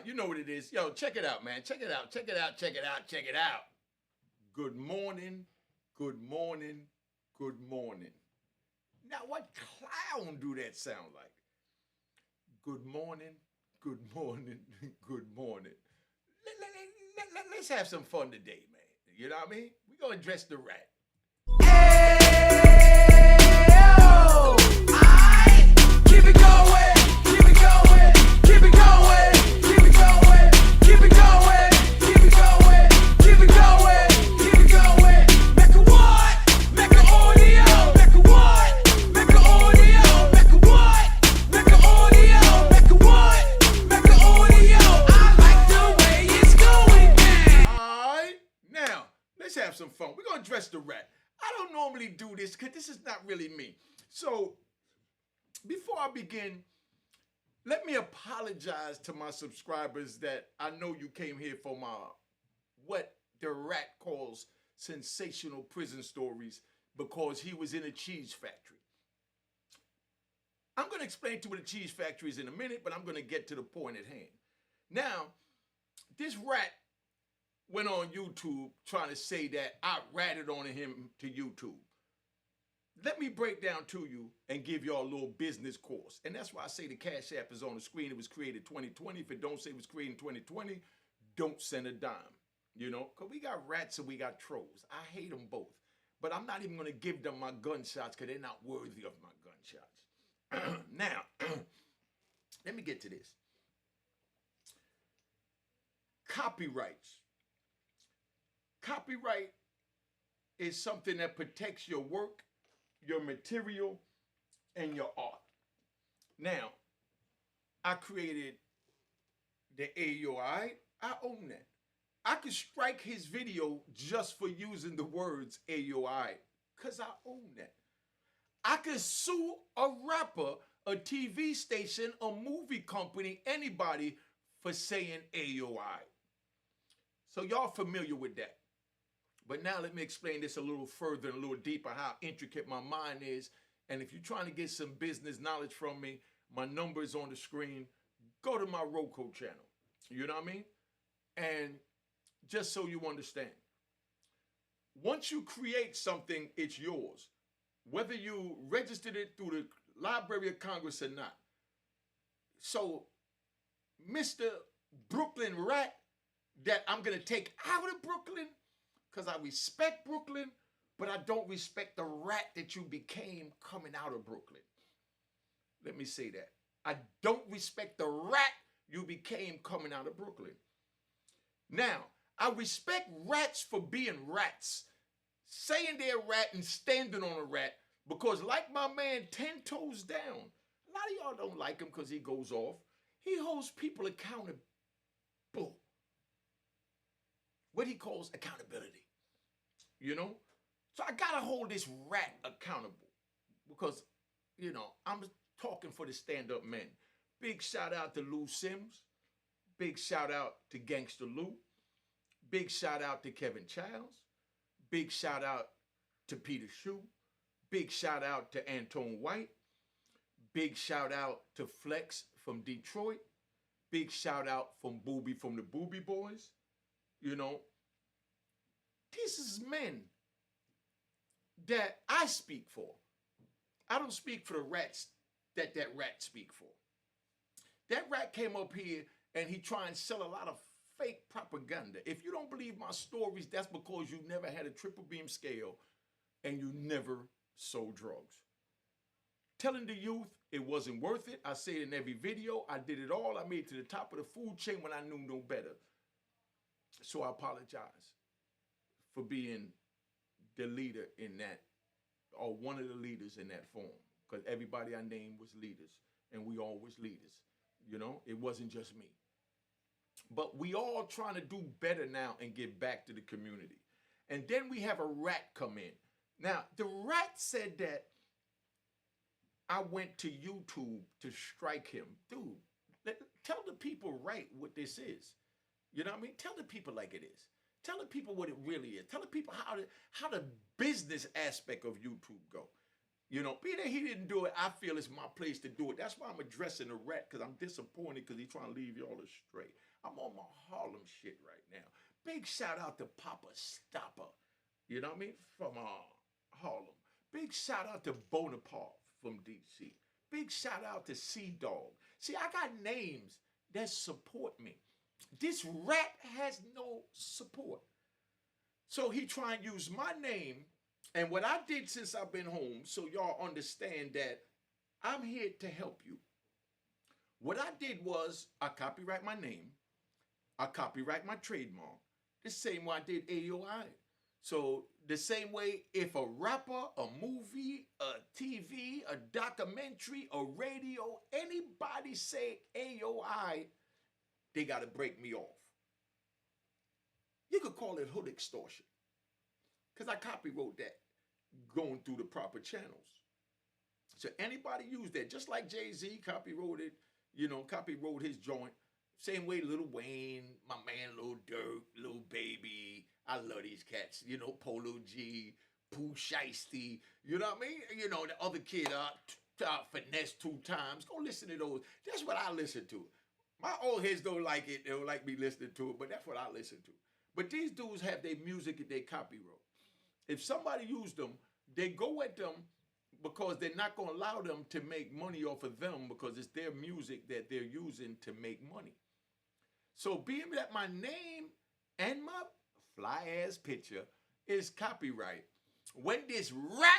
You know what it is. Yo, check it out, man. Check it out. Check it out. Check it out. Check it out. Good morning. Good morning. Good morning. Now, what clown do that sound like? Good morning. Good morning. Good morning. Let's have some fun today, man. You know what I mean? We're going to address the rat. Keep it going, keep it going, keep it going, keep it going, keep it going, keep it going, keep it going, keep it going. Mecca what? Mecca audio. Mecca what? Mecca audio. Mecca what? Mecca audio. Mecca what? Mecca audio. I like the way it's going down. Alright, now let's have some fun. We're gonna address the rat. I don't normally do this because this is not really me. So before I begin, let me apologize to my subscribers that I know you came here for my, what the rat calls sensational prison stories because he was in a cheese factory. I'm going to explain to you what a cheese factory is in a minute, but I'm going to get to the point at hand. Now, this rat went on YouTube trying to say that I ratted on him to YouTube. Let me break down to you and give y'all a little business course. And that's why I say the Cash App is on the screen. It was created 2020. If it don't say it was created in 2020, don't send a dime. You know, because we got rats and we got trolls. I hate them both. But I'm not even going to give them my gunshots because they're not worthy of my gunshots. Now, let me get to this. Copyrights. Copyright is something that protects your work, your material, and your art. Now, I created the AOI. I own that. I could strike his video just for using the words AOI because I own that. I could sue a rapper, a TV station, a movie company, anybody for saying AOI. So y'all familiar with that. But now let me explain this a little further and a little deeper, how intricate my mind is. And if you're trying to get some business knowledge from me, my number is on the screen. Go to my Roku channel. You know what I mean? And just so you understand, once you create something, it's yours. Whether you registered it through the Library of Congress or not. So, Mr. Brooklyn Rat, that I'm going to take out of Brooklyn, because I respect Brooklyn, but I don't respect the rat that you became coming out of Brooklyn. Let me say that. I don't respect the rat you became coming out of Brooklyn. Now, I respect rats for being rats, saying they're a rat and standing on a rat, because like my man 10 Toes Down, a lot of y'all don't like him because he goes off. He holds people accountable. What he calls accountability. You know? So I gotta hold this rat accountable because, you know, I'm talking for the stand-up men. Big shout out to Lou Sims. Big shout out to Gangster Lou. Big shout out to Kevin Childs. Big shout out to Peter Shue. Big shout out to Antone White. Big shout out to Flex from Detroit. Big shout out from Booby from the Booby Boys. You know, this is men that I speak for. I don't speak for the rats that rat speak for. That rat came up here and he try and sell a lot of fake propaganda. If you don't believe my stories, that's because you never had a triple beam scale and you never sold drugs. Telling the youth it wasn't worth it. I say it in every video. I did it all. I made it to the top of the food chain when I knew no better. So I apologize for being the leader in that, or one of the leaders in that form, because everybody I named was leaders, and we all was leaders. You know, it wasn't just me. But we all trying to do better now and give back to the community. And then we have a rat come in. Now, the rat said that I went to YouTube to strike him. Dude, tell the people right what this is. You know what I mean? Tell the people like it is. Tell the people what it really is. Tell the people how the business aspect of YouTube go. You know, being that he didn't do it, I feel it's my place to do it. That's why I'm addressing the rat, because I'm disappointed because he's trying to leave y'all astray. I'm on my Harlem shit right now. Big shout out to Papa Stopper, you know what I mean, from Harlem. Big shout out to Bonaparte from DC. Big shout out to Sea Dog. See, I got names that support me. This rat has no support. So he trying to use my name and what I did since I've been home, so y'all understand that I'm here to help you. What I did was I copyright my name, I copyright my trademark, the same way I did AOI. So the same way, if a rapper, a movie, a TV, a documentary, a radio, anybody say AOI, they got to break me off. You could call it hood extortion, because I copywrote that going through the proper channels. So anybody use that, just like Jay-Z copywrote it, you know, copywrote his joint. Same way Lil Wayne, my man Lil Durk, Lil Baby. I love these cats. You know, Polo G, Pooh Shiesty. You know what I mean? You know, the other kid, Finesse 2 times. Go listen to those. That's what I listen to. My old heads don't like it. They don't like me listening to it, but that's what I listen to. But these dudes have their music and their copyright. If somebody used them, they go at them because they're not going to allow them to make money off of them, because it's their music that they're using to make money. So being that my name and my fly ass picture is copyright, when this rat,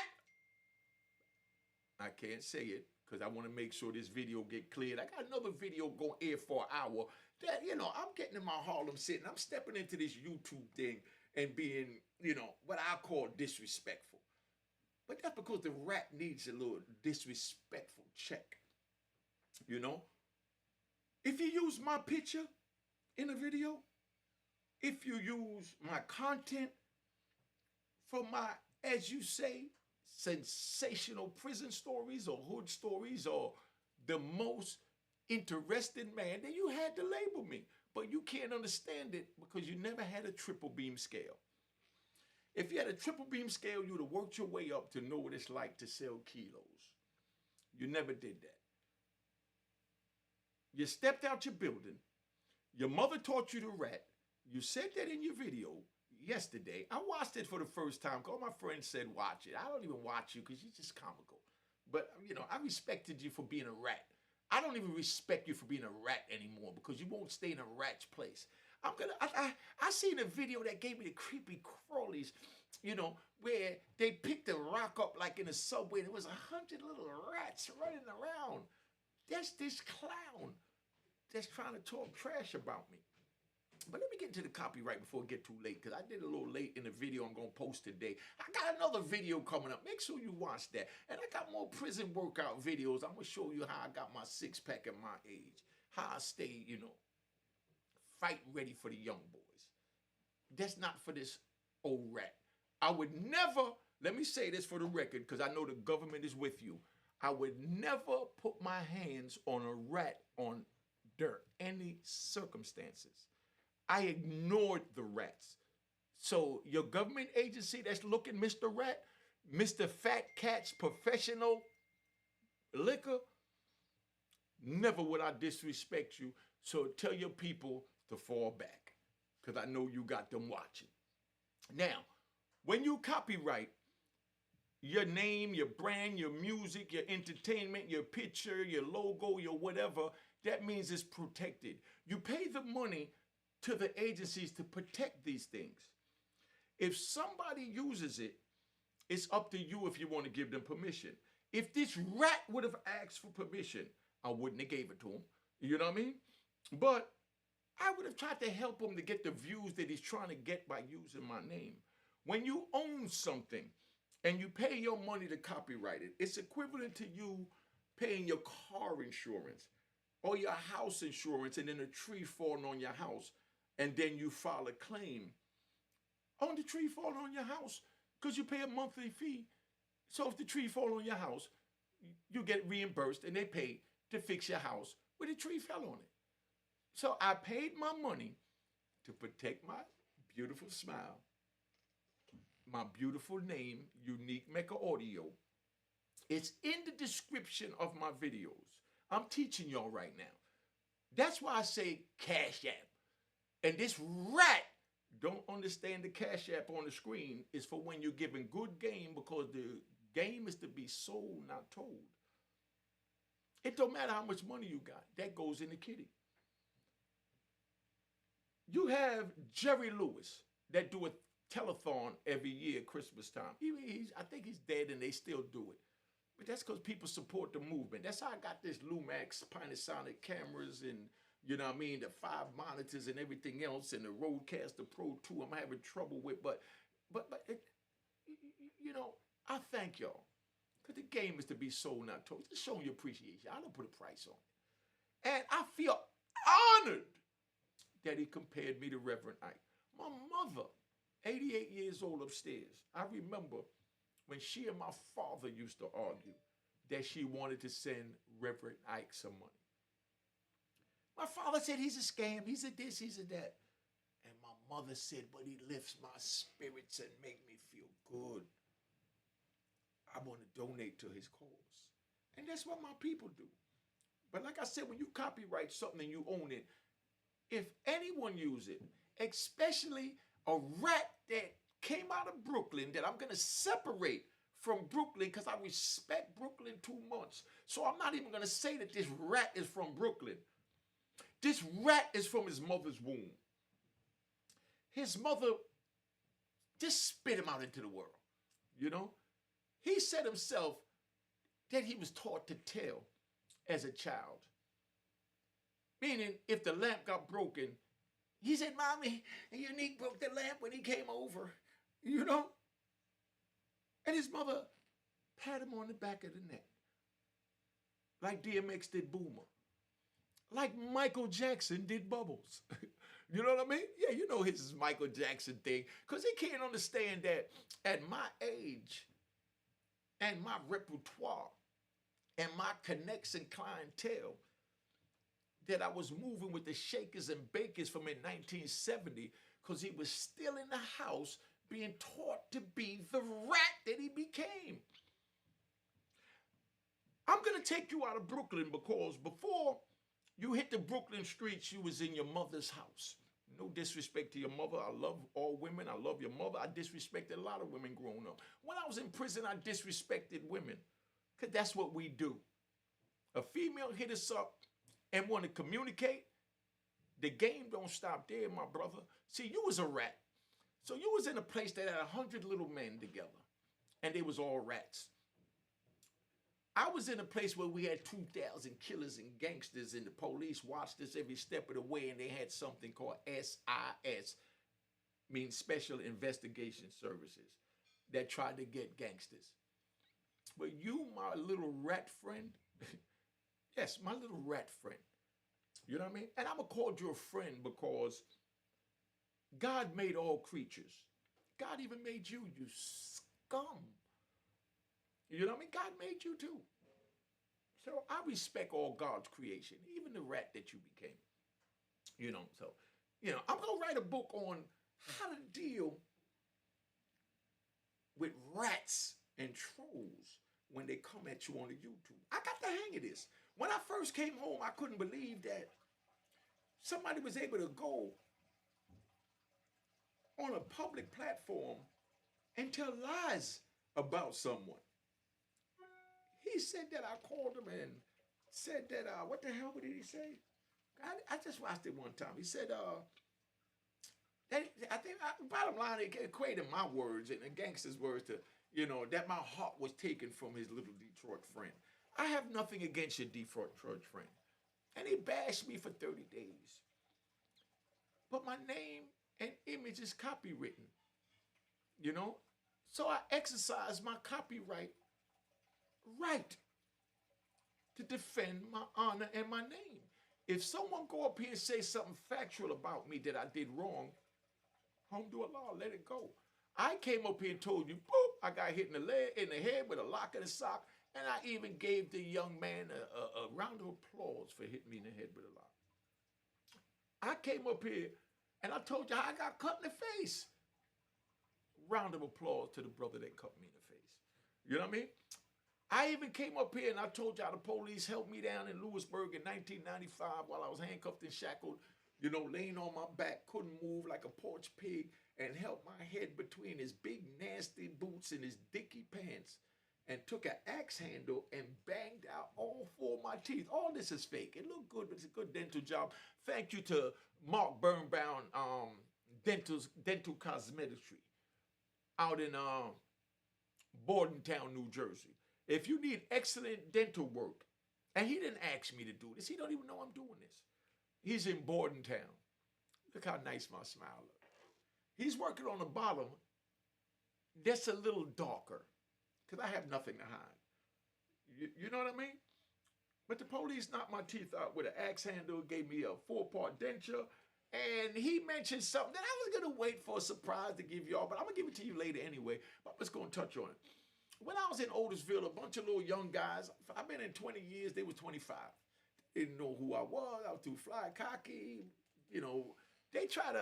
I can't say it because I want to make sure this video get cleared. I got another video going air for an hour that, you know, I'm getting in my Harlem sitting. I'm stepping into this YouTube thing and being, you know, what I call disrespectful. But that's because the rat needs a little disrespectful check. You know? If you use my picture in a video, if you use my content for my, as you say, sensational prison stories or hood stories or the most interesting man, then you had to label me. But you can't understand it because you never had a triple beam scale. If you had a triple beam scale, you would have worked your way up to know what it's like to sell kilos. You never did that. You stepped out your building. Your mother taught you to rat. You said that in your video yesterday. I watched it for the first time. All my friends said watch it. I don't even watch you because you're just comical. But, you know, I respected you for being a rat. I don't even respect you for being a rat anymore because you won't stay in a rat's place. I seen a video that gave me the creepy crawlies, you know, where they picked a rock up like in a subway and there was 100 little rats running around. That's this clown that's trying to talk trash about me. But let me get to the copyright before it get too late, because I did a little late in the video I'm going to post today. I got another video coming up. Make sure you watch that. And I got more prison workout videos. I'm going to show you how I got my six-pack at my age. How I stay, you know, fight ready for the young boys. That's not for this old rat. I would never, let me say this for the record, because I know the government is with you. I would never put my hands on a rat under any circumstances. I ignored the rats. So your government agency that's looking, Mr. Rat, Mr. Fat Cat's professional liquor, never would I disrespect you. So tell your people to fall back, because I know you got them watching. Now, when you copyright your name, your brand, your music, your entertainment, your picture, your logo, your whatever, that means it's protected. You pay the money to the agencies to protect these things. If somebody uses it, it's up to you if you want to give them permission. If this rat would have asked for permission, I wouldn't have gave it to him. You know what I mean? But I would have tried to help him to get the views that he's trying to get by using my name. When you own something and you pay your money to copyright it, it's equivalent to you paying your car insurance or your house insurance, and then a tree falling on your house, and then you file a claim on the tree falling on your house because you pay a monthly fee. So if the tree falls on your house, you get reimbursed and they pay to fix your house where the tree fell on it. So I paid my money to protect my beautiful smile, my beautiful name, Unique Mecca Audio. It's in the description of my videos. I'm teaching y'all right now. That's why I say Cash App. And this rat don't understand the Cash App on the screen is for when you're giving good game, because the game is to be sold, not told. It don't matter how much money you got. That goes in the kitty. You have Jerry Lewis that do a telethon every year at Christmas time. I think he's dead and they still do it. But that's because people support the movement. That's how I got this Lumax Panasonic cameras and, you know what I mean, the 5 monitors and everything else, and the Rodecaster Pro 2 I'm having trouble with. But you know, I thank y'all. Because the game is to be sold, not told. Just showing your appreciation. I don't put a price on it. And I feel honored that he compared me to Reverend Ike. My mother, 88 years old upstairs, I remember when she and my father used to argue that she wanted to send Reverend Ike some money. My father said he's a scam, he's a this, he's a that. And my mother said, but he lifts my spirits and make me feel good. I want to donate to his cause. And that's what my people do. But like I said, when you copyright something and you own it, if anyone use it, especially a rat that came out of Brooklyn, that I'm going to separate from Brooklyn because I respect Brooklyn too much. So I'm not even going to say that this rat is from Brooklyn. This rat is from his mother's womb. His mother just spit him out into the world, you know? He said himself that he was taught to tell as a child. Meaning, if the lamp got broken, he said, Mommy, Unique broke the lamp when he came over, you know? And his mother pat him on the back of the neck, like DMX did Boomer, like Michael Jackson did Bubbles. You know what I mean? Yeah, you know his Michael Jackson thing, because he can't understand that at my age and my repertoire and my connects and clientele, that I was moving with the Shakers and Bakers from in 1970, because he was still in the house being taught to be the rat that he became. I'm going to take you out of Brooklyn, because before you hit the Brooklyn streets, you was in your mother's house. No disrespect to your mother. I love all women. I love your mother. I disrespected a lot of women growing up. When I was in prison, I disrespected women, because that's what we do. A female hit us up and want to communicate. The game don't stop there, my brother. See, you was a rat. So you was in a place that had 100 little men together, and they was all rats. I was in a place where we had 2,000 killers and gangsters, and the police watched us every step of the way, and they had something called SIS, means Special Investigation Services, that tried to get gangsters. But you, my little rat friend, yes, my little rat friend, you know what I mean? And I'm going to call you a friend because God made all creatures. God even made you, you scum. You know what I mean? God made you too. So I respect all God's creation, even the rat that you became. You know, so, you know, I'm going to write a book on how to deal with rats and trolls when they come at you on the YouTube. I got the hang of this. When I first came home, I couldn't believe that somebody was able to go on a public platform and tell lies about someone. He said that I called him and said that, what the hell did he say? I just watched it one time. He said, I think, bottom line, it equated my words and the gangster's words to, you know, that my heart was taken from his little Detroit friend. I have nothing against your Detroit friend. And he bashed me for 30 days. But my name and image is copywritten, you know? So I exercise my copyright right to defend my honor and my name. If someone go up here and say something factual about me that I did wrong, alhamdulillah, let it go. I came up here and told you, boop, I got hit in the head with a lock and a sock, and I even gave the young man a round of applause for hitting me in the head with a lock. I came up here and I told you how I got cut in the face. Round of applause to the brother that cut me in the face. You know what I mean? I even came up here and I told y'all the police helped me down in Lewisburg in 1995 while I was handcuffed and shackled, laying on my back, couldn't move like a porch pig, and held my head between his big nasty boots and his dicky pants and took an axe handle and banged out all four of my teeth. All this is fake. It looked good, but it's a good dental job. Thank you to Mark Birnbaum Dental Cosmetry out in Bordentown, New Jersey. If you need excellent dental work, and he didn't ask me to do this, he don't even know I'm doing this. He's in Bordentown. Look how nice my smile looks. He's working on the bottom. That's a little darker, because I have nothing to hide. You know what I mean? But the police knocked my teeth out with an axe handle, gave me a 4-part denture, and he mentioned something that I was going to wait for a surprise to give y'all, but I'm going to give it to you later anyway. But I'm just going to touch on it. When I was in Otisville, a bunch of little young guys, I've been in 20 years, they were 25. They didn't know who I was too fly, cocky. They tried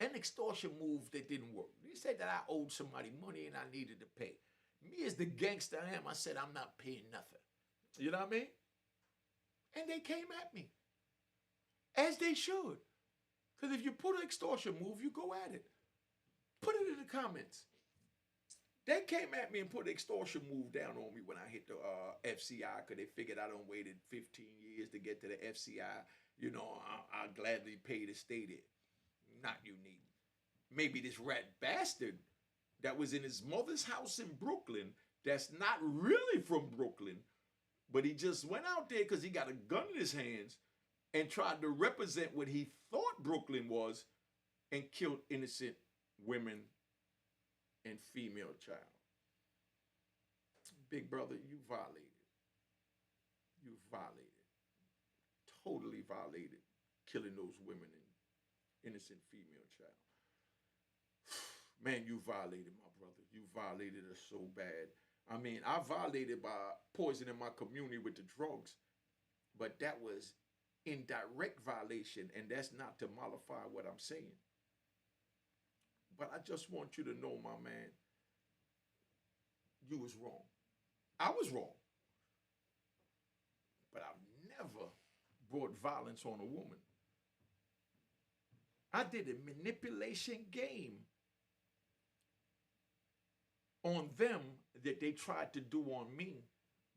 an extortion move that didn't work. They said that I owed somebody money and I needed to pay. Me as the gangster I am, I said I'm not paying nothing. You know what I mean? And they came at me. As they should. Because if you put an extortion move, you go at it. Put it in the comments. They came at me and put an extortion move down on me when I hit the FCI because they figured I done waited 15 years to get to the FCI. I'll gladly pay to stay there. Not you need. Maybe this rat bastard that was in his mother's house in Brooklyn that's not really from Brooklyn, but he just went out there because he got a gun in his hands and tried to represent what he thought Brooklyn was and killed innocent women and female child. Big brother, you violated. You violated. Totally violated killing those women and innocent female child. Man, you violated my brother. You violated us so bad. I mean, I violated by poisoning my community with the drugs, but that was in direct violation, and that's not to mollify what I'm saying. But I just want you to know, my man, you was wrong. I was wrong. But I've never brought violence on a woman. I did a manipulation game on them that they tried to do on me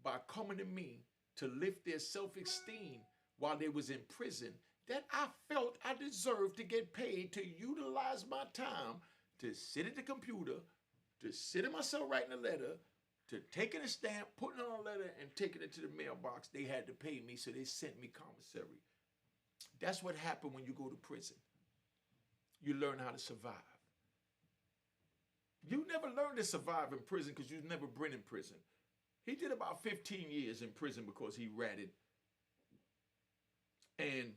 by coming to me to lift their self-esteem while they was in prison, that I felt I deserved to get paid to utilize my time to sit at the computer, to sit in my cell writing a letter, to taking a stamp, putting on a letter, and taking it to the mailbox. They had to pay me, so they sent me commissary. That's what happened when you go to prison. You learn how to survive. You never learned to survive in prison because you've never been in prison. He did about 15 years in prison because he ratted. And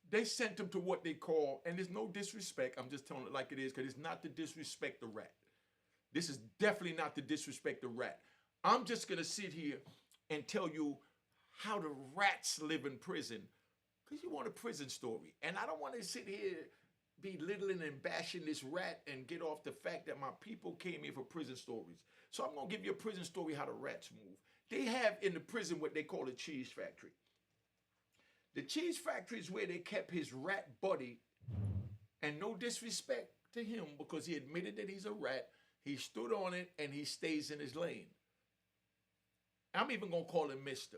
they sent him to what they call, and there's no disrespect, I'm just telling it like it is, because it's not to disrespect the rat. This is definitely not to disrespect the rat. I'm just going to sit here and tell you how the rats live in prison, because you want a prison story. And I don't want to sit here belittling and bashing this rat and get off the fact that my people came here for prison stories. So I'm going to give you a prison story how the rats move. They have in the prison what they call a cheese factory. The cheese factory is where they kept his rat buddy, and no disrespect to him because he admitted that he's a rat. He stood on it and he stays in his lane. I'm even going to call him Mister.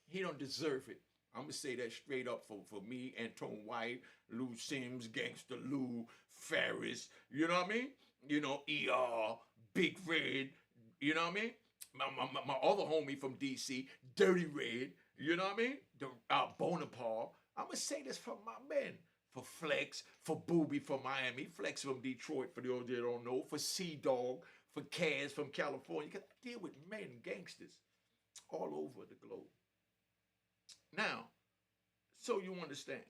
He don't deserve it. I'm going to say that straight up for me, Antone White, Lou Sims, Gangster Lou, Ferris, you know what I mean? ER, Big Red, you know what I mean? My other homie from DC, Dirty Red, you know what I mean? Bonaparte. I'm going to say this for my men. For Flex, for Booby from Miami, Flex from Detroit, for those that don't know, for Sea-Dog, for Kaz from California. Because I deal with men, gangsters, all over the globe. Now, so you understand,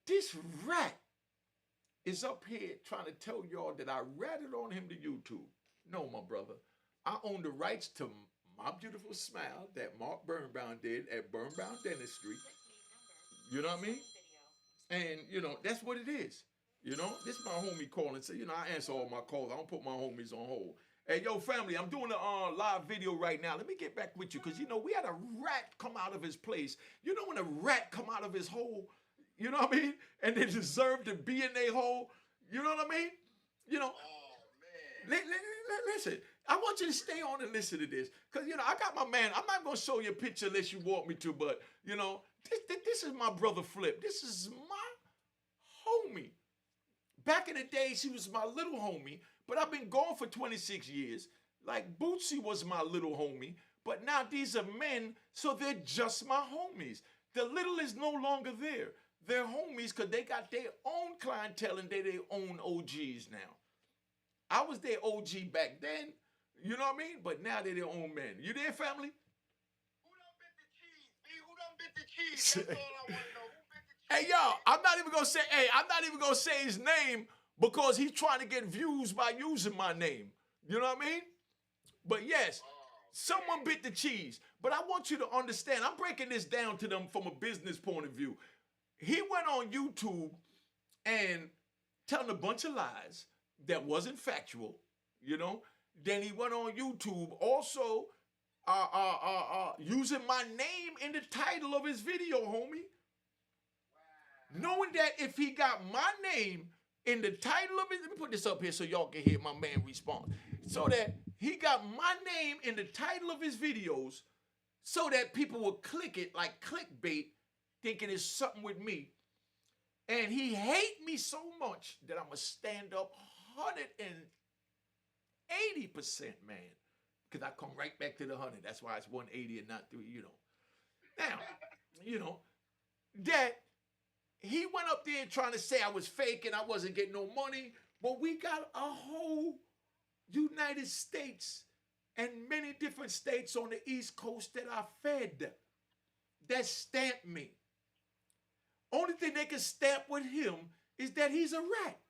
this rat is up here trying to tell y'all that I ratted on him to YouTube. No, my brother. I own the rights to my beautiful smile that Mark Birnbaum did at Birnbaum Dentistry. You know what I mean? And, that's what it is. This is my homie calling. So, I answer all my calls. I don't put my homies on hold. Hey, yo, family, I'm doing a live video right now. Let me get back with you because, you know, we had a rat come out of his place. You know when a rat come out of his hole, you know what I mean? And they deserve to be in their hole. You know what I mean? You know, listen, I want you to stay on and listen to this because, you know, I got my man. I'm not going to show you a picture unless you want me to, but, you know, this is my brother Flip. This is my homie. Back in the days, he was my little homie, but I've been gone for 26 years. Like Bootsy was my little homie, but now these are men, so they're just my homies. The little is no longer there. They're homies because they got their own clientele and they're their own OGs now. I was their OG back then, you know what I mean? But now they're their own men. You there, family? Who done bit the cheese, B? Who done bit the cheese? That's all I want to know. Who bit the cheese? Hey, y'all, I'm not even gonna say his name because he's trying to get views by using my name. You know what I mean? But yes, someone bit the cheese. But I want you to understand, I'm breaking this down to them from a business point of view. He went on YouTube and telling a bunch of lies that wasn't factual, you know. Then he went on YouTube also using my name in the title of his video, homie. Knowing that if he got my name in the title of it, let me put this up here so y'all can hear my man respond. So that he got my name in the title of his videos so that people will click it like clickbait, thinking it's something with me. And he hate me so much that I'm going to stand up 180%, man. Because I come right back to the 100. That's why it's 180 and not 3, you know. Now, you know, that he went up there trying to say I was fake and I wasn't getting no money. But we got a whole United States and many different states on the East Coast that are fed, that stamp me. Only thing they can stamp with him is that he's a rat.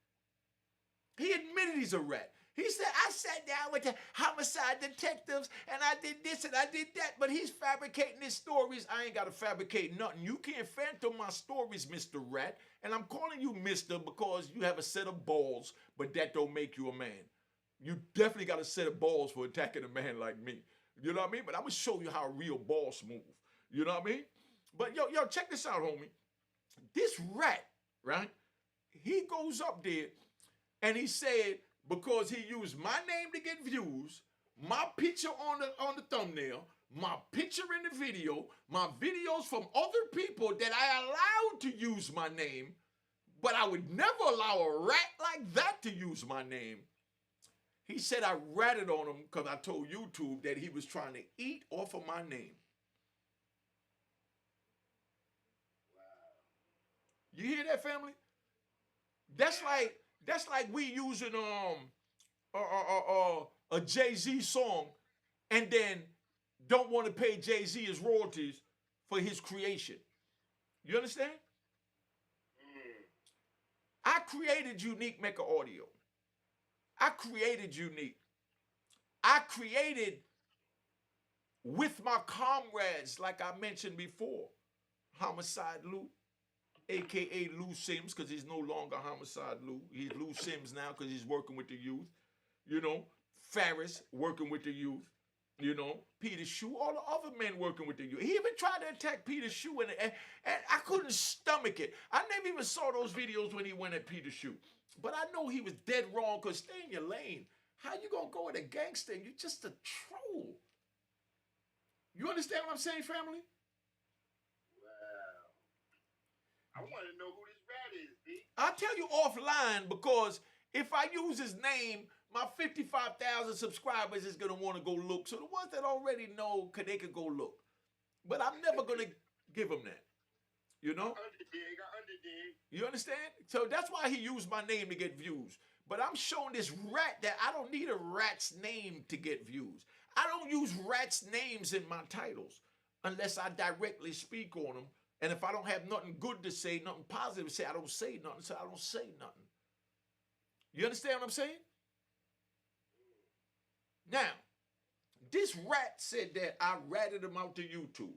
He admitted he's a rat. He said, I sat down with the homicide detectives and I did this and I did that, but he's fabricating his stories. I ain't got to fabricate nothing. You can't phantom my stories, Mr. Rat. And I'm calling you Mr. because you have a set of balls, but that don't make you a man. You definitely got a set of balls for attacking a man like me. You know what I mean? But I'm going to show you how a real boss move. You know what I mean? But yo, check this out, homie. This rat, right? He goes up there and he said, because he used my name to get views, my picture on the thumbnail, my picture in the video, my videos from other people that I allowed to use my name, but I would never allow a rat like that to use my name. He said I ratted on him because I told YouTube that he was trying to eat off of my name. Wow. You hear that, family? That's like we using a Jay-Z song and then don't want to pay Jay-Z his royalties for his creation. You understand? I created Unique Mecca Audio. I created Unique. I created with my comrades, like I mentioned before, Homicide Lou, a.k.a. Lou Sims, because he's no longer Homicide Lou. He's Lou Sims now because he's working with the youth. You know, Farris working with the youth. You know, Peter Shue, all the other men working with the youth. He even tried to attack Peter Shue, and I couldn't stomach it. I never even saw those videos when he went at Peter Shue. But I know he was dead wrong because stay in your lane. How you going to go at a gangster and you're just a troll? You understand what I'm saying, family? I want to know who this rat is, B. I'll tell you offline because if I use his name, my 55,000 subscribers is going to want to go look. So the ones that already know, they can go look. But I'm never going to give them that. You know? I underdig. You understand? So that's why he used my name to get views. But I'm showing this rat that I don't need a rat's name to get views. I don't use rats' names in my titles unless I directly speak on them. And if I don't have nothing good to say, nothing positive to say, I don't say nothing, so I don't say nothing. You understand what I'm saying? Now, this rat said that I ratted him out to YouTube.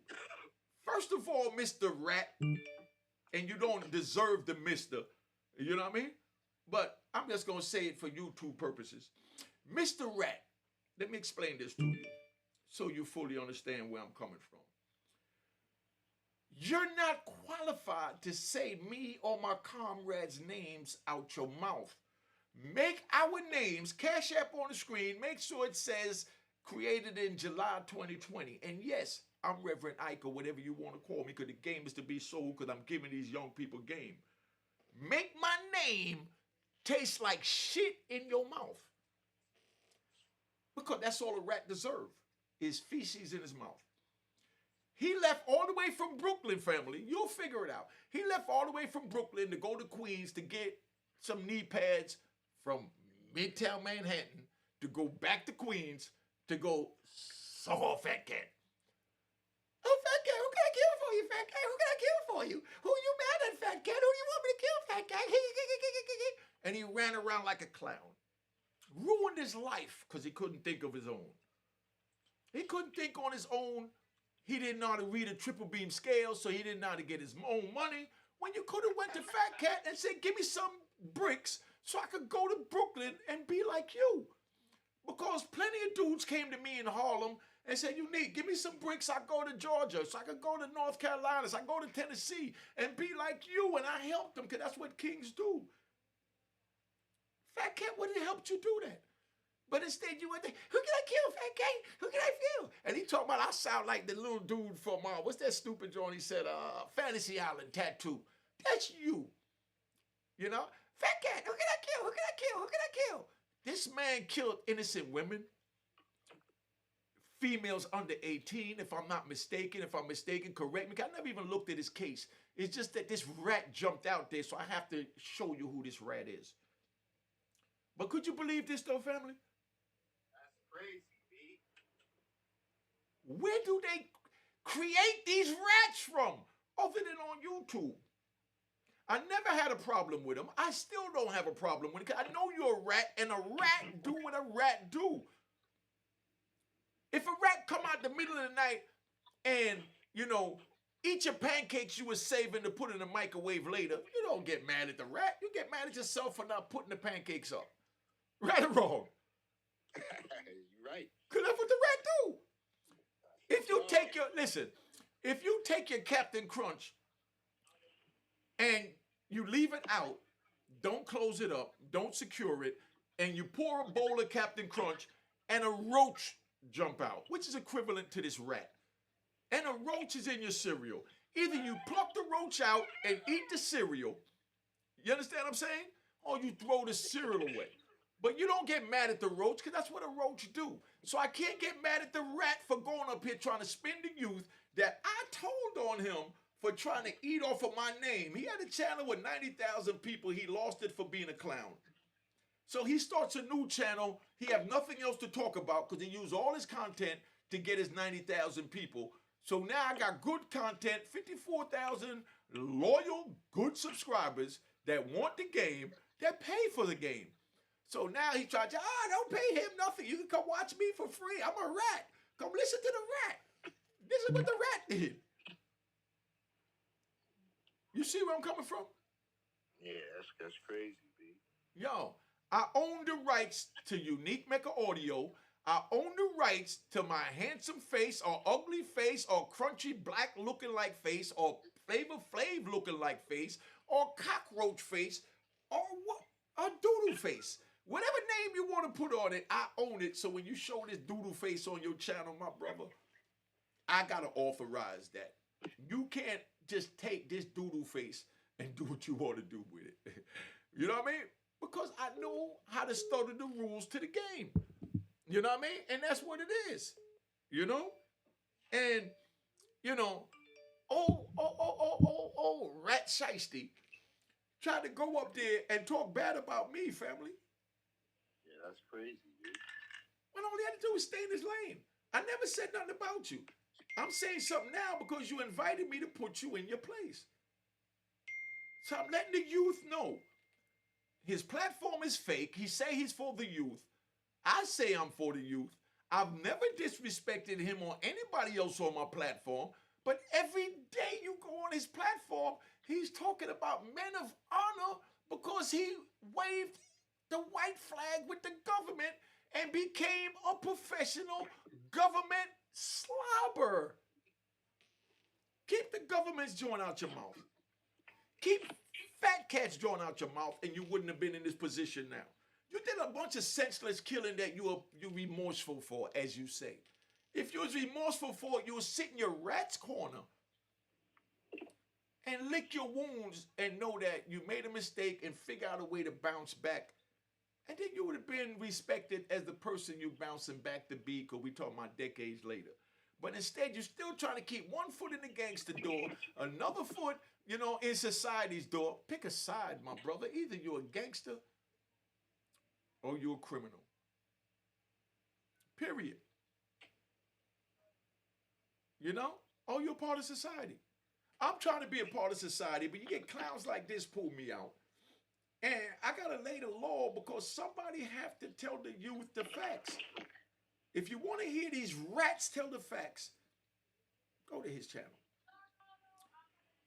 First of all, Mr. Rat, and you don't deserve the Mr., you know what I mean? But I'm just going to say it for YouTube purposes. Mr. Rat, let me explain this to you so you fully understand where I'm coming from. You're not qualified to say me or my comrades' names out your mouth. Make our names, Cash App on the screen, make sure it says created in July 2020. And yes, I'm Reverend Ike or whatever you want to call me because the game is to be sold because I'm giving these young people game. Make my name taste like shit in your mouth. Because that's all a rat deserves, is feces in his mouth. He left all the way from Brooklyn, family. You'll figure it out. He left all the way from Brooklyn to go to Queens to get some knee pads from Midtown Manhattan to go back to Queens to go suck off Fat Cat. Oh, Fat Cat, who can I kill for you, Fat Cat? Who can I kill for you? Who you mad at, Fat Cat? Who do you want me to kill, Fat Cat? And he ran around like a clown. Ruined his life because he couldn't think of his own. He couldn't think on his own. He didn't know how to read a triple beam scale, so he didn't know how to get his own money. When you could have went to Fat Cat and said, give me some bricks so I could go to Brooklyn and be like you. Because plenty of dudes came to me in Harlem and said, Unique, give me some bricks, I go to Georgia, so I could go to North Carolina, so I go to Tennessee and be like you, and I helped them because that's what kings do. Fat Cat wouldn't have helped you do that. But instead you went there, who can I kill, Fat Cat? Who can I kill? And he talking about I sound like the little dude from, what's that stupid joint he said, Fantasy Island Tattoo. That's you. You know? Fat Cat, who can I kill? Who can I kill? Who can I kill? This man killed innocent women, females under 18, if I'm not mistaken. If I'm mistaken, correct me. I never even looked at his case. It's just that this rat jumped out there, so I have to show you who this rat is. But could you believe this, though, family? That's crazy, B. Where do they create these rats from other than on YouTube? I never had a problem with them. I still don't have a problem with it because I know you're a rat, and a rat do what a rat do. If a rat come out the middle of the night and, eat your pancakes you were saving to put in the microwave later, you don't get mad at the rat. You get mad at yourself for not putting the pancakes up. Right or wrong? You're right. Because that's what the rat do. If you take your Captain Crunch and you leave it out, don't close it up, don't secure it, and you pour a bowl of Captain Crunch and a roach jump out, which is equivalent to this rat, and a roach is in your cereal. Either you pluck the roach out and eat the cereal, you understand what I'm saying? Or you throw the cereal away. But you don't get mad at the roach because that's what a roach do. So I can't get mad at the rat for going up here trying to spin the youth that I told on him for trying to eat off of my name. He had a channel with 90,000 people. He lost it for being a clown. So he starts a new channel. He have nothing else to talk about because he used all his content to get his 90,000 people. So now I got good content, 54,000 loyal, good subscribers that want the game, that pay for the game. So now he tried to, don't pay him nothing. You can come watch me for free. I'm a rat. Come listen to the rat. This is what the rat did. You see where I'm coming from? Yeah, that's crazy, B. Yo, I own the rights to Unique Mecca Audio. I own the rights to my handsome face or ugly face or crunchy black looking like face or Flavor Flav looking like face or cockroach face or what? A doodle face. Whatever name you want to put on it, I own it. So when you show this doodle face on your channel, my brother, I got to authorize that. You can't just take this doodle face and do what you want to do with it. You know what I mean? Because I know how to study the rules to the game. You know what I mean? And that's what it is. You know? And, Rat Shiesty tried to go up there and talk bad about me, family. Yeah, that's crazy, dude. When all he had to do was stay in his lane. I never said nothing about you. I'm saying something now because you invited me to put you in your place. So I'm letting the youth know. His platform is fake. He say he's for the youth. I say I'm for the youth. I've never disrespected him or anybody else on my platform. But every day you go on his platform, he's talking about men of honor because he waved the white flag with the government and became a professional government slobber. Keep the government's joint out your mouth. Keep fat cats drawn out your mouth, and you wouldn't have been in this position now. You did a bunch of senseless killing that you're remorseful for, as you say. If you was remorseful for it, you would sit in your rat's corner and lick your wounds and know that you made a mistake and figure out a way to bounce back. And then you would have been respected as the person you bouncing back to be, because we talking about decades later. But instead, you're still trying to keep one foot in the gangster door, another foot, in society's door. Pick a side, my brother. Either you're a gangster or you're a criminal. Period. Or you're part of society. I'm trying to be a part of society, but you get clowns like this pull me out. And I got to lay the law because somebody have to tell the youth the facts. If you want to hear these rats tell the facts, go to his channel.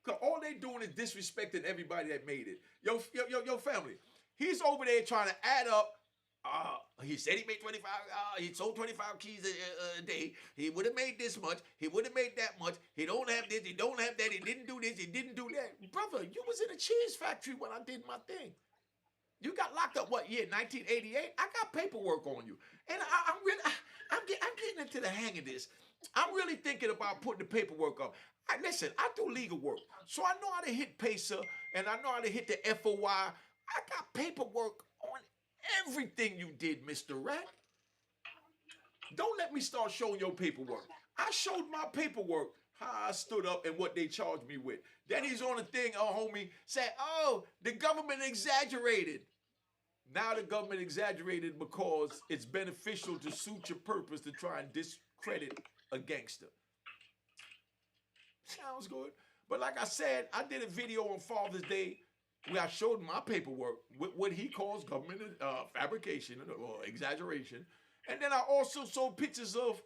Because all they doing is disrespecting everybody that made it. Yo, family, he's over there trying to add up. He said he made 25, he sold 25 keys a day. He would have made this much. He would have made that much. He don't have this. He don't have that. He didn't do this. He didn't do that. Brother, you was in a cheese factory when I did my thing. You got locked up, what year? 1988? I got paperwork on you. And I'm getting into the hang of this. I'm really thinking about putting the paperwork up. Listen, I do legal work. So I know how to hit PACER, and I know how to hit the FOI. I got paperwork on everything you did, Mr. Rat. Don't let me start showing your paperwork. I showed my paperwork, how I stood up and what they charged me with. Then he's on the thing, homie, said, the government exaggerated. Now the government exaggerated because it's beneficial to suit your purpose to try and discredit a gangster. Sounds good. But like I said, I did a video on Father's Day where I showed my paperwork with what he calls government fabrication or exaggeration. And then I also showed pictures of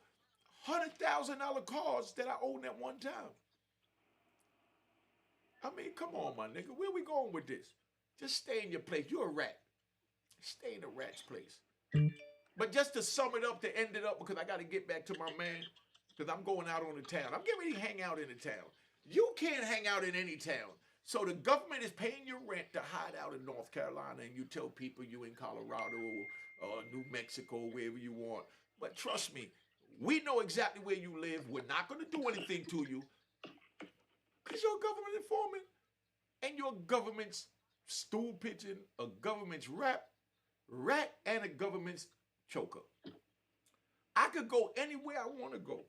$100,000 cars that I owned at one time. I mean, come on, my nigga. Where we going with this? Just stay in your place. You're a rat. Stay in a rat's place. But just to sum it up, to end it up, because I got to get back to my man, because I'm going out on the town. I'm getting ready to hang out in the town. You can't hang out in any town. So the government is paying your rent to hide out in North Carolina, and you tell people you in Colorado or New Mexico, wherever you want. But trust me, we know exactly where you live. We're not going to do anything to you because you're a government informant and you're a government's stool pigeon, a government's rat, and a government's choker. I could go anywhere I want to go.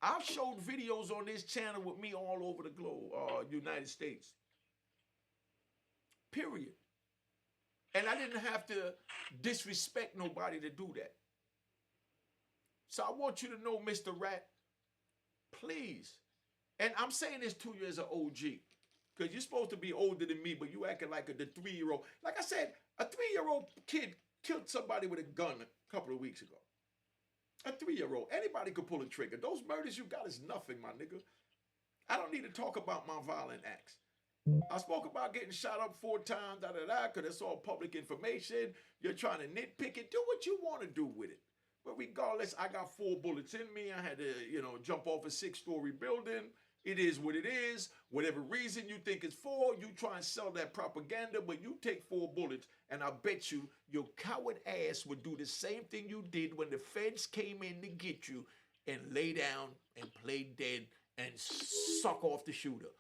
I've showed videos on this channel with me all over the globe, United States. Period. And I didn't have to disrespect nobody to do that. So I want you to know, Mr. Rat, please, and I'm saying this to you as an OG, because you're supposed to be older than me, but you acting like the 3-year-old. Like I said, a 3-year-old kid killed somebody with a gun a couple of weeks ago. A 3-year-old. Anybody could pull a trigger. Those murders you got is nothing, my nigga. I don't need to talk about my violent acts. I spoke about getting shot up 4 times, because that's all public information. You're trying to nitpick it. Do what you want to do with it. But regardless, I got 4 bullets in me. I had to, jump off a 6-story building. It is what it is. Whatever reason you think it's for, you try and sell that propaganda, but you take 4 bullets, and I bet you your coward ass would do the same thing you did when the feds came in to get you and lay down and play dead and suck off the shooter.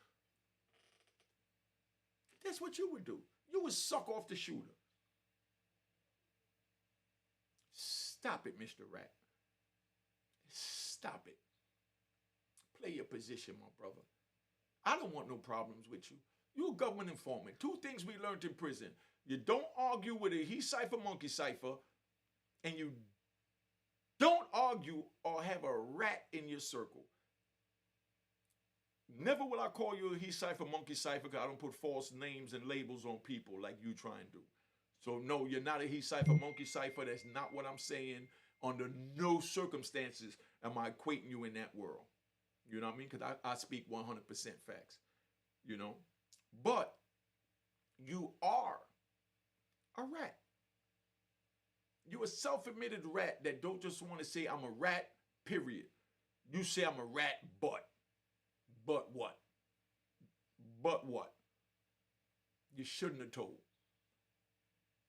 That's what you would do. You would suck off the shooter. Stop it, Mr. Rat. Stop it. Play your position, my brother. I don't want no problems with you. You're a government informant. 2 things we learned in prison. You don't argue with a he cipher, monkey cipher, and you don't argue or have a rat in your circle. Never will I call you a he cipher, monkey cipher, because I don't put false names and labels on people like you try and do. So no, you're not a he cipher, monkey cipher. That's not what I'm saying. Under no circumstances am I equating you in that world. You know what I mean? Because I speak 100% facts, But you are a rat. You're a a self-admitted rat that don't just want to say I'm a rat, period. You say I'm a rat, but what? But what? You shouldn't have told.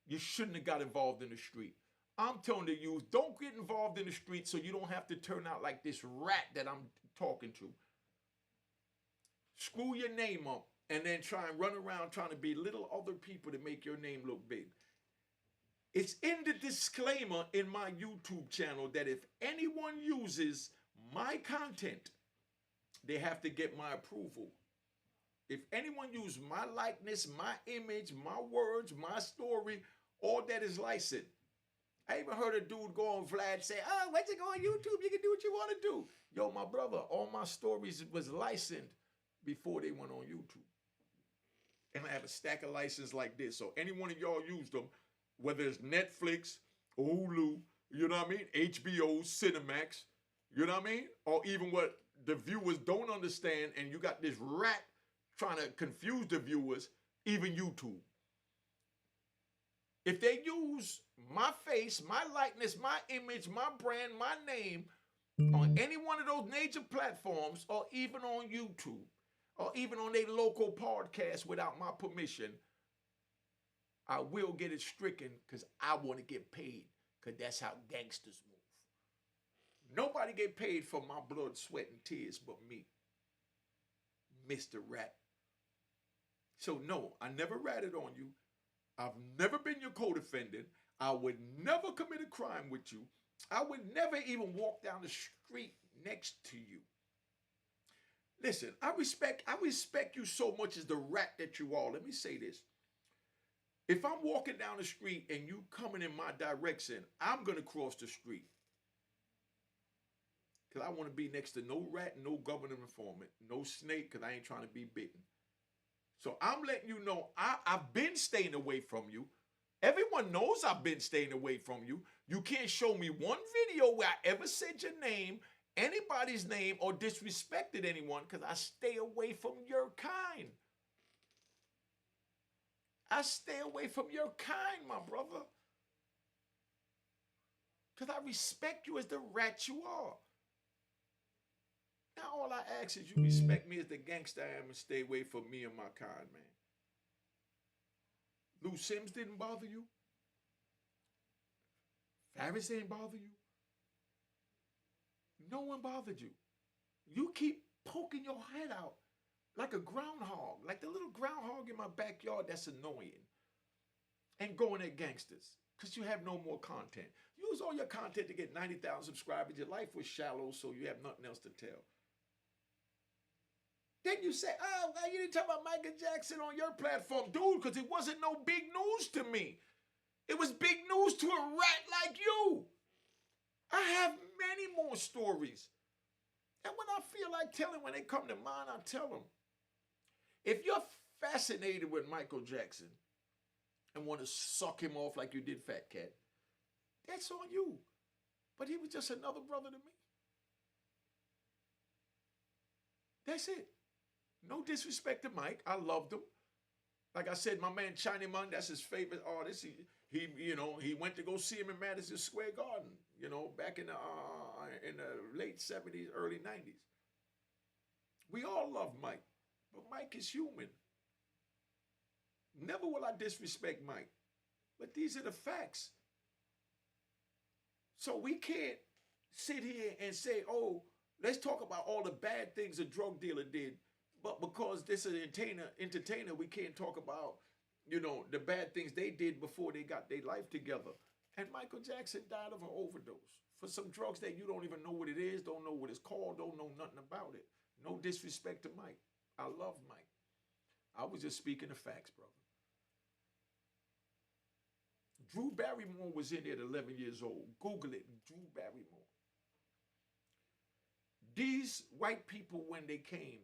You shouldn't have got involved in the street. I'm telling the youth, don't get involved in the street so you don't have to turn out like this rat that I'm talking to. Screw your name up and then try and run around trying to belittle other people to make your name look big. It's in the disclaimer in my YouTube channel that if anyone uses my content, they have to get my approval. If anyone uses my likeness, my image, my words, my story, all that is licensed. I even heard a dude go on Vlad say, oh, once you go on YouTube, you can do what you want to do. Yo, my brother, all my stories was licensed before they went on YouTube. And I have a stack of licenses like this. So any one of y'all use them, whether it's Netflix, Hulu, you know what I mean? HBO, Cinemax, you know what I mean? Or even what the viewers don't understand, and you got this rat trying to confuse the viewers, even YouTube. If they use my face, my likeness, my image, my brand, my name on any one of those major platforms, or even on YouTube, or even on their local podcast without my permission, I will get it stricken because I want to get paid, because that's how gangsters move. Nobody get paid for my blood, sweat, and tears but me, Mr. Rat. So no, I never ratted on you. I've never been your co-defendant. I would never commit a crime with you. I would never even walk down the street next to you. Listen, I respect you so much as the rat that you are. Let me say this. If I'm walking down the street and you coming in my direction, I'm going to cross the street. Because I want to be next to no rat, no government informant, no snake, because I ain't trying to be bitten. So I'm letting you know I've been staying away from you. Everyone knows I've been staying away from you. You can't show me one video where I ever said your name, anybody's name, or disrespected anyone, because I stay away from your kind. I stay away from your kind, my brother. Because I respect you as the rat you are. Now all I ask is you respect me as the gangster I am and stay away from me and my kind, man. Lou Sims didn't bother you? Farris didn't bother you? No one bothered you. You keep poking your head out like a groundhog, like the little groundhog in my backyard that's annoying, and going at gangsters because you have no more content. Use all your content to get 90,000 subscribers. Your life was shallow, so you have nothing else to tell. Then you say, oh, well, you didn't talk about Michael Jackson on your platform. Dude, because it wasn't no big news to me. It was big news to a rat like you. I have many more stories. And when I feel like telling, when they come to mind, I tell them. If you're fascinated with Michael Jackson and want to suck him off like you did Fat Cat, that's on you. But he was just another brother to me. That's it. No disrespect to Mike. I loved him. Like I said, my man Chinaman, that's his favorite artist. He went to go see him in Madison Square Garden, back in the late 70s, early 90s. We all love Mike, but Mike is human. Never will I disrespect Mike, but these are the facts. So we can't sit here and say, oh, let's talk about all the bad things a drug dealer did, but because this is an entertainer, we can't talk about, the bad things they did before they got their life together. And Michael Jackson died of an overdose for some drugs that you don't even know what it is, don't know what it's called, don't know nothing about it. No disrespect to Mike. I love Mike. I was just speaking the facts, brother. Drew Barrymore was in there at 11 years old. Google it, Drew Barrymore. These white people, when they came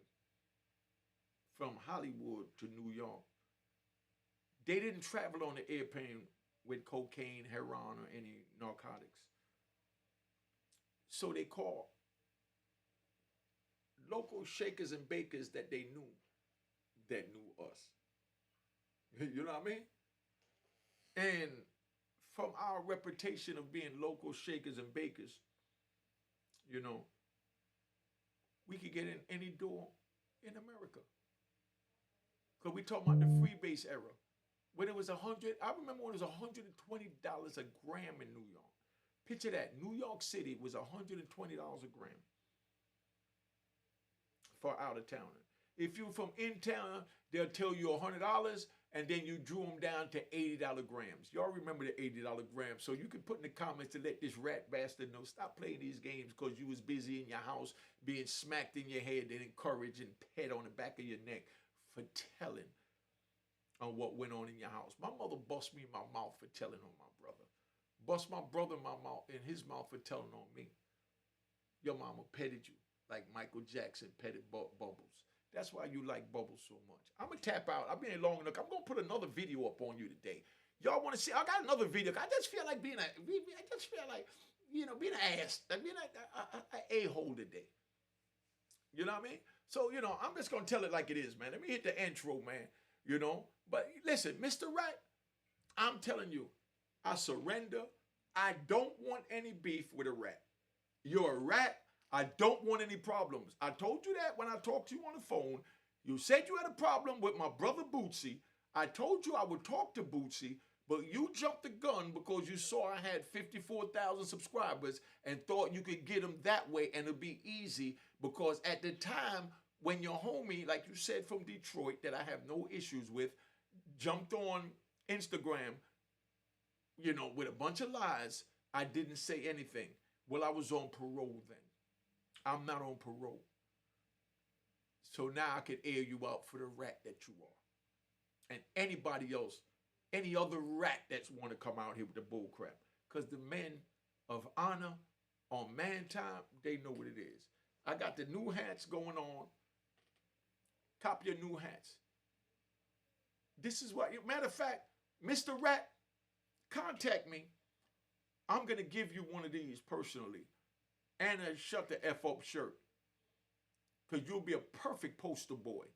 from Hollywood to New York, they didn't travel on the airplane with cocaine, heroin, or any narcotics. So they called local shakers and bakers that they knew that knew us. You know what I mean? And from our reputation of being local shakers and bakers, you know, we could get in any door in America. Because we talking about the freebase era. When it was I remember when it was $120 a gram in New York. Picture that. New York City was $120 a gram for out of towner. If you're from in town, they'll tell you $100, and then you drew them down to $80 grams. Y'all remember the $80 grams. So you can put in the comments to let this rat bastard know, stop playing these games because you was busy in your house being smacked in your head and encouraged and pet on the back of your neck for telling on what went on in your house. My mother bust me in my mouth for telling on my brother. Bust my brother in his mouth for telling on me. Your mama petted you like Michael Jackson petted Bubbles. That's why you like Bubbles so much. I'm going to tap out. I've been here long enough. I'm going to put another video up on you today. Y'all want to see? I got another video. I just feel like being an ass. Being an a-hole today. You know what I mean? So, I'm just going to tell it like it is, man. Let me hit the intro, man. But listen, Mr. Rat, I'm telling you, I surrender. I don't want any beef with a rat. You're a rat. I don't want any problems. I told you that when I talked to you on the phone. You said you had a problem with my brother Bootsy. I told you I would talk to Bootsy, but you jumped the gun because you saw I had 54,000 subscribers and thought you could get them that way and it'd be easy because at the time when your homie, like you said from Detroit, that I have no issues with, jumped on Instagram, with a bunch of lies, I didn't say anything. Well, I was on parole then. I'm not on parole. So now I can air you out for the rat that you are. And anybody else, any other rat that's want to come out here with the bull crap. Because the men of honor on man time, they know what it is. I got the new hats going on. Cop your new hats. This is what, matter of fact, Mr. Rat, contact me. I'm going to give you one of these personally. And a shut the F up shirt. Because you'll be a perfect poster boy.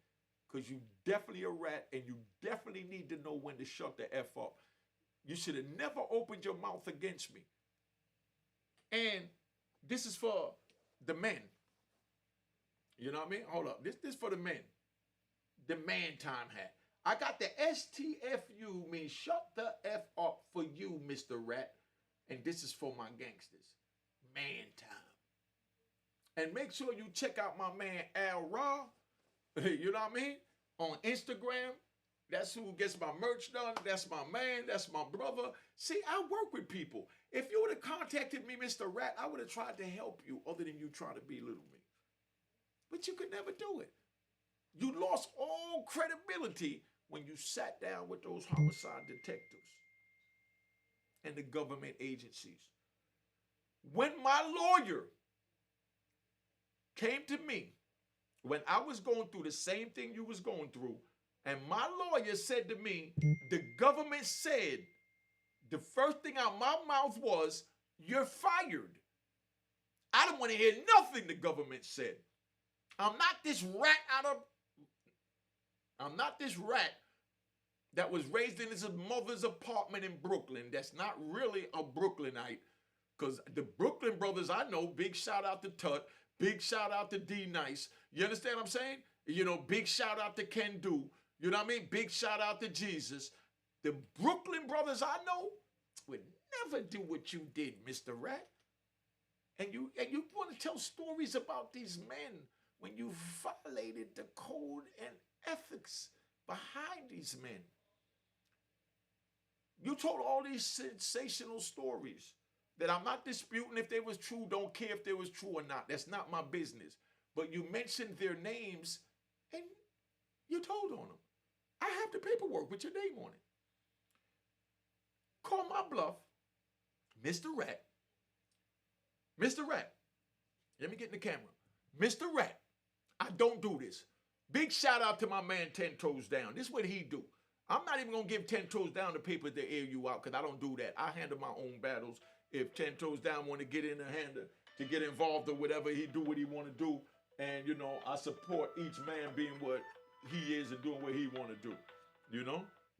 Because you definitely a rat and you definitely need to know when to shut the F up. You should have never opened your mouth against me. And this is for the men. You know what I mean? Hold up. This is for the men. The man time hat. I got the STFU, means shut the F up for you, Mr. Rat. And this is for my gangsters. Man time. And make sure you check out my man Al Ra, you know what I mean? On Instagram. That's who gets my merch done. That's my man. That's my brother. See, I work with people. If you would have contacted me, Mr. Rat, I would have tried to help you other than you trying to belittle me. But you could never do it. You lost all credibility when you sat down with those homicide detectives and the government agencies. When my lawyer came to me when I was going through the same thing you was going through, and my lawyer said to me, the government said, the first thing out my mouth was, you're fired. I don't want to hear nothing the government said. I'm not this rat that was raised in his mother's apartment in Brooklyn. That's not really a Brooklynite. Because the Brooklyn brothers I know, big shout out to Tut, big shout out to D Nice. You understand what I'm saying? Big shout out to Ken Do. You know what I mean? Big shout out to Jesus. The Brooklyn brothers I know would never do what you did, Mr. Rat. And you want to tell stories about these men when you violated the code and ethics behind these men. You told all these sensational stories that I'm not disputing if they was true, don't care if they was true or not. That's not my business. But you mentioned their names and you told on them. I have the paperwork with your name on it. Call my bluff, Mr. Rat. Mr. Rat, let me get in the camera. Mr. Rat, I don't do this. Big shout out to my man 10 Toes Down. This is what he do. I'm not even going to give 10 Toes Down the paper to air you out because I don't do that. I handle my own battles. If 10 Toes Down want to get in the hand to get involved or whatever, he do what he want to do. And, I support each man being what he is and doing what he want to do.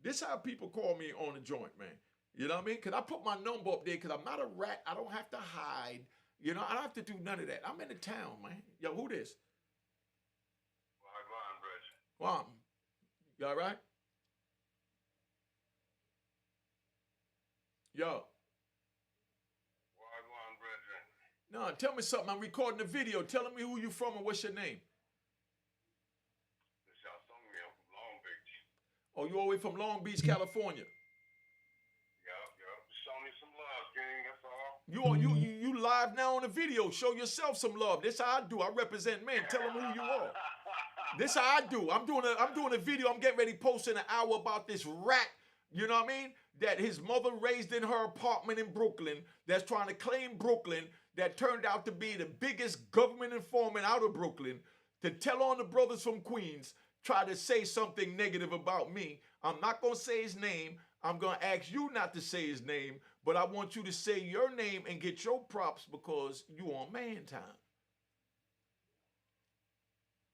This how people call me on the joint, man. You know what I mean? Because I put my number up there because I'm not a rat. I don't have to hide. You know, I don't have to do none of that. I'm in the town, man. Yo, who this? Wow. You all right? Yo. No, tell me something. I'm recording a video. Tell me who you from and what's your name. Oh, you all the way from Long Beach, California. Show me some love, King. That's all. You live now on the video. Show yourself some love. This how I do. I represent men. Tell them who you are. This how I do. I'm doing a video. I'm getting ready to post in an hour about this rat. You know what I mean? That his mother raised in her apartment in Brooklyn. That's trying to claim Brooklyn. That turned out to be the biggest government informant out of Brooklyn. To tell on the brothers from Queens. Try to say something negative about me. I'm not going to say his name. I'm going to ask you not to say his name. But I want you to say your name and get your props because you on man time.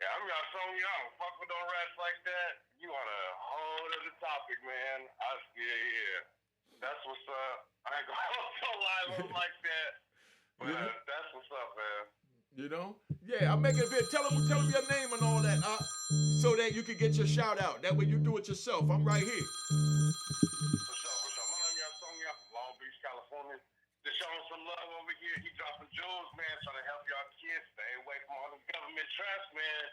Yeah, I'm not showing you out. Fuck with those rats like that. You on a whole other topic, man. Yeah. That's what's up. I ain't gonna go live on like that. But that's what's up, man. You know? Yeah, I'm making a video. Tell them your name and all that, so that you can get your shout out. That way you do it yourself. I'm right here. For sure. My name is Sonia from Long Beach, California. Just showing some love over here. He dropping jewels, man, trying to help y'all kids stay away from all the government trash, man.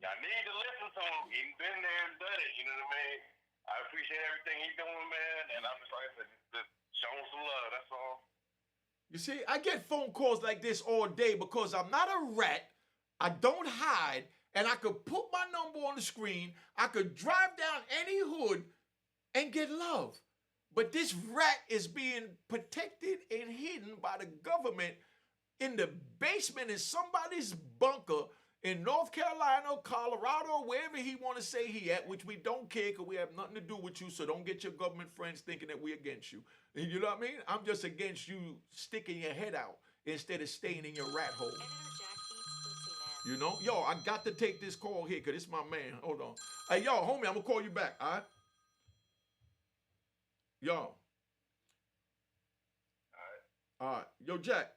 Y'all need to listen to him. He's been there and done it, you know what I mean? I appreciate everything he's doing, man, and I'm just like I said, just showing some love, that's all. You see, I get phone calls like this all day because I'm not a rat. I don't hide, and I could put my number on the screen. I could drive down any hood and get love. But this rat is being protected and hidden by the government in the basement in somebody's bunker in North Carolina, Colorado, wherever he want to say he at, which we don't care because we have nothing to do with you, so don't get your government friends thinking that we're against you. You know what I mean? I'm just against you sticking your head out instead of staying in your rat hole. You know? Yo, I got to take this call here because it's my man. Hold on. Hey, yo, homie, I'm going to call you back, all right? Yo. All right. Yo, Jack.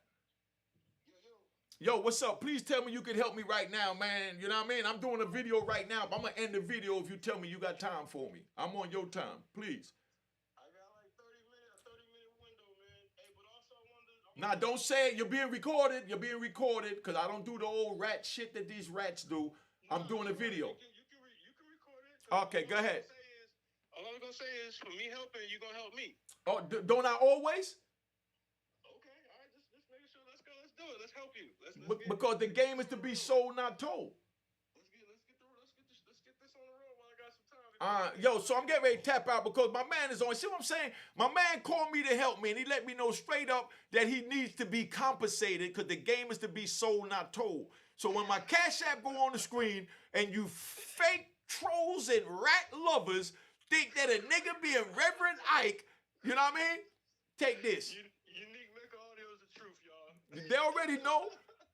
Yo, what's up? Please tell me you can help me right now, man. You know what I mean? I'm doing a video right now, but I'm going to end the video if you tell me you got time for me. I'm on your time. Please. I got like 30-minute window, man. Hey, but also I Nah, don't say it. You're being recorded. You're being recorded because I don't do the old rat shit that these rats do. I'm doing a video. You can record it. Okay, go ahead. All I'm going to say is, for me helping, you're going to help me. Oh, don't I always? Okay, all right, just making sure. Let's go. Let's do it. Let's help you. Because the game is to be sold, not told. Let's get this on the road while I got some time. Yo, so I'm getting ready to tap out because my man is on. See what I'm saying? My man called me to help me, and he let me know straight up that he needs to be compensated because the game is to be sold, not told. So when my Cash App go on the screen and you fake trolls and rat lovers think that a nigga being Reverend Ike, you know what I mean? Take this. Unique Mecca audio is the truth, y'all. They already know.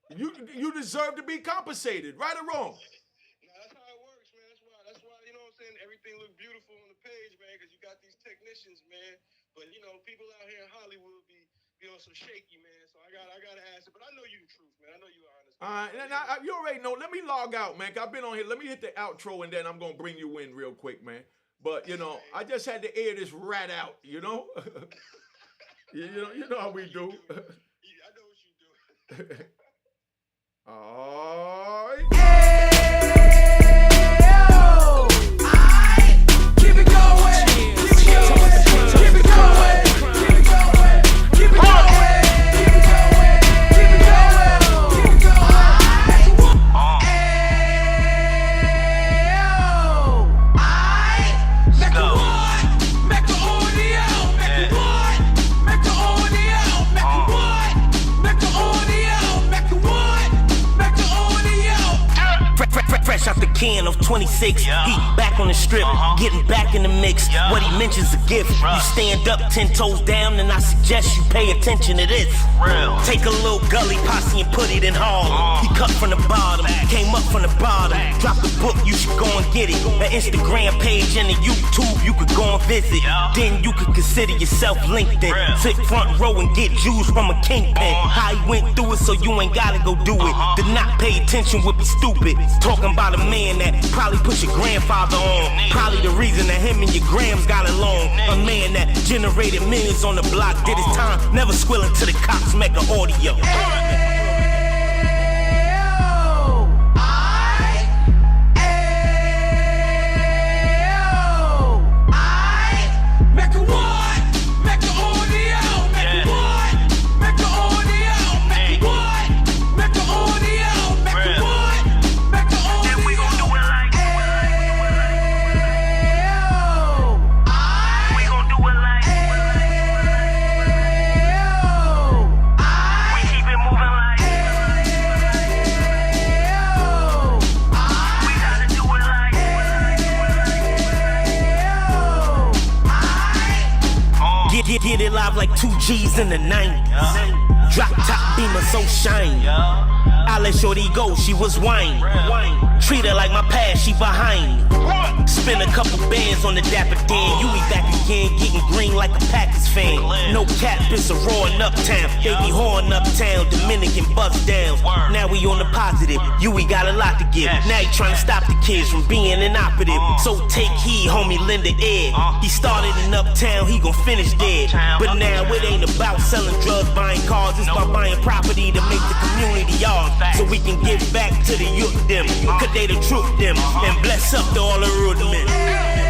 You deserve to be compensated, right or wrong? Nah, that's how it works, man. That's why, you know what I'm saying? Everything look beautiful on the page, man, because you got these technicians, man. But, you know, people out here in Hollywood be on some shaky, man. So I gotta ask it. But I know you the truth, man. I know you honest. All right, and you already know. Let me log out, man. I've been on here. Let me hit the outro, and then I'm going to bring you in real quick, man. But, you know, I just had to air this rat out, you know? you know how we do. I know what you do. All right. Keep it going. Keep it going. Keep it going. Keep it going. Keep it going. Keep it going. Keep it going. Keep it going. Mecca audio. Mecca what? Mecca audio. Mecca what? Mecca audio. Mecca what? Mecca audio. can of 26. He back on the strip, getting back in the mix. What he mentions a gift. You stand up 10 toes down, and I suggest you pay attention to this. Take a little gully posse and put it in Harlem. He cut from the bottom, came up from the bottom. Drop the book, you should go and get it. An Instagram page and a YouTube, you could go and visit. Then you could consider yourself LinkedIn. Sit front row and get Jews from a kingpin. How he went through it, so you ain't gotta go do it. To not pay attention would be stupid. Talking about a man that probably put your grandfather on. Probably the reason that him and your grams got along. A man that generated millions on the block, did his time, never squilling to the cops, Mecca audio. Get it live like 2 G's in the 90s. Drop top beamer so shiny. I let shorty go, she was wine. Treat her like my past, she behind me. Spend a couple bands on the Dapper Dan. You be back again, getting green like a Packers fan. No cap, it's a roaring uptown. They be whoring uptown, Dominican bust downs. Now we on the positive, you we got a lot to give. Now you trying to stop the kids from being inoperative. So take heed, homie, lend it air. He started in uptown, he gon' finish dead. But now it ain't about selling drugs, buying cars. It's about buying property to make the community ours. So we can give back to the youth them. Cause they the truth them. And bless up to all the rudiments.